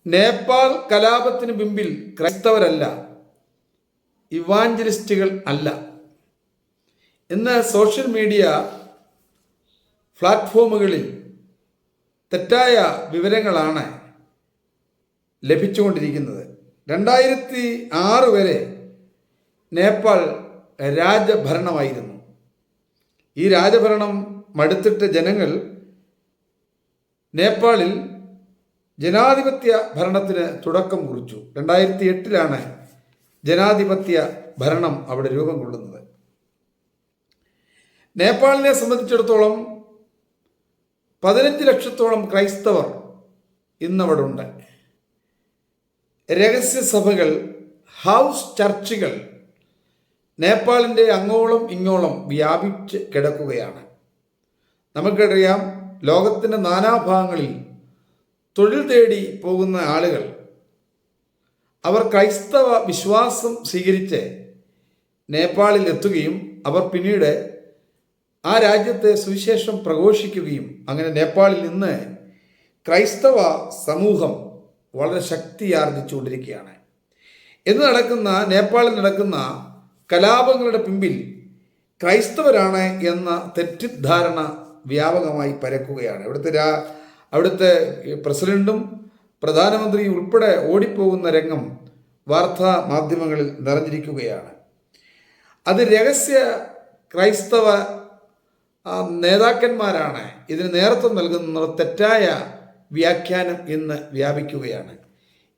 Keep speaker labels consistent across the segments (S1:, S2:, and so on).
S1: നേപ്പാൾ കലാപത്തിന് പിമ്പിൽ ക്രൈസ്തവരല്ല, ഇവാഞ്ചലിസ്റ്റുകൾ അല്ല. ഇന്ന് സോഷ്യൽ മീഡിയ പ്ലാറ്റ്ഫോമുകളിൽ തെറ്റായ വിവരങ്ങളാണ് ലഭിച്ചുകൊണ്ടിരിക്കുന്നത്. 2006 വരെ നേപ്പാൾ രാജഭരണമായിരുന്നു. ഈ രാജഭരണം മടുത്തിട്ട് ജനങ്ങൾ നേപ്പാളിൽ ജനാധിപത്യ ഭരണത്തിന് തുടക്കം കുറിച്ചു. 2008 ജനാധിപത്യ ഭരണം അവിടെ രൂപം കൊള്ളുന്നത്. നേപ്പാളിനെ സംബന്ധിച്ചിടത്തോളം 15 ലക്ഷത്തോളം ക്രൈസ്തവർ ഇന്നവിടെ ഉണ്ട്. രഹസ്യസഭകൾ, ഹൗസ് ചർച്ചുകൾ നേപ്പാളിൻ്റെ അങ്ങോളം ഇങ്ങോളം വ്യാപിച്ച് കിടക്കുകയാണ്. നമുക്കറിയാം, ലോകത്തിൻ്റെ നാനാഭാഗങ്ങളിൽ തൊഴിൽ തേടി പോകുന്ന ആളുകൾ അവർ ക്രൈസ്തവ വിശ്വാസം സ്വീകരിച്ച് നേപ്പാളിൽ എത്തുകയും അവർ പിന്നീട് ആ രാജ്യത്തെ സുവിശേഷം പ്രഘോഷിക്കുകയും അങ്ങനെ നേപ്പാളിൽ നിന്ന് ക്രൈസ്തവ സമൂഹം വളരെ ശക്തിയാർജിച്ചുകൊണ്ടിരിക്കുകയാണ്. നേപ്പാളിൽ നടക്കുന്ന കലാപങ്ങളുടെ പിമ്പിൽ ക്രൈസ്തവരാണ് എന്ന തെറ്റിദ്ധാരണ വ്യാപകമായി പരക്കുകയാണ്. അവിടുത്തെ പ്രസിഡന്റും പ്രധാനമന്ത്രിയും ഉൾപ്പെടെ ഓടിപ്പോകുന്ന രംഗം വാർത്താ മാധ്യമങ്ങളിൽ നിറഞ്ഞിരിക്കുകയാണ്. അത് രഹസ്യ ക്രൈസ്തവ നേതാക്കന്മാരാണ് ഇതിന് നേതൃത്വം നൽകുന്ന തെറ്റായ വ്യാഖ്യാനം ഇന്ന് വ്യാപിക്കുകയാണ്.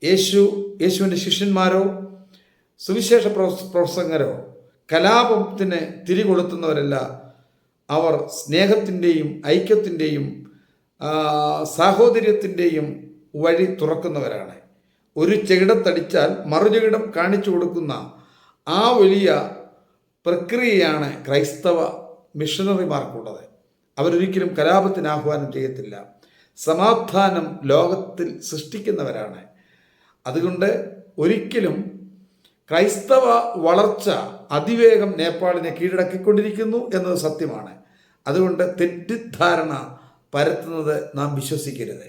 S1: യേശുവിൻ്റെ ശിഷ്യന്മാരോ സുവിശേഷ പ്രസംഗരോ കലാപത്തിന് തിരികൊളുത്തുന്നവരല്ല. അവർ സ്നേഹത്തിൻ്റെയും ഐക്യത്തിൻ്റെയും സാഹോദര്യത്തിൻ്റെയും വഴി തുറക്കുന്നവരാണ്. ഒരു ചെകിടത്തടിച്ചാൽ മറുചെകിടം കാണിച്ചു കൊടുക്കുന്ന ആ വലിയ പ്രക്രിയയാണ് ക്രൈസ്തവ മിഷണറിമാർക്കുള്ളത്. അവരൊരിക്കലും കലാപത്തിന് ആഹ്വാനം ചെയ്യത്തില്ല. സമാധാനം ലോകത്തിൽ സൃഷ്ടിക്കുന്നവരാണ്. അതുകൊണ്ട് ഒരിക്കലും ക്രൈസ്തവ വളർച്ച അതിവേഗം നേപ്പാളിനെ കീഴടക്കിക്കൊണ്ടിരിക്കുന്നു എന്നത് സത്യമാണ്. അതുകൊണ്ട് തെറ്റിദ്ധാരണ പരത്തുന്നത് നാം വിശ്വസിക്കരുത്.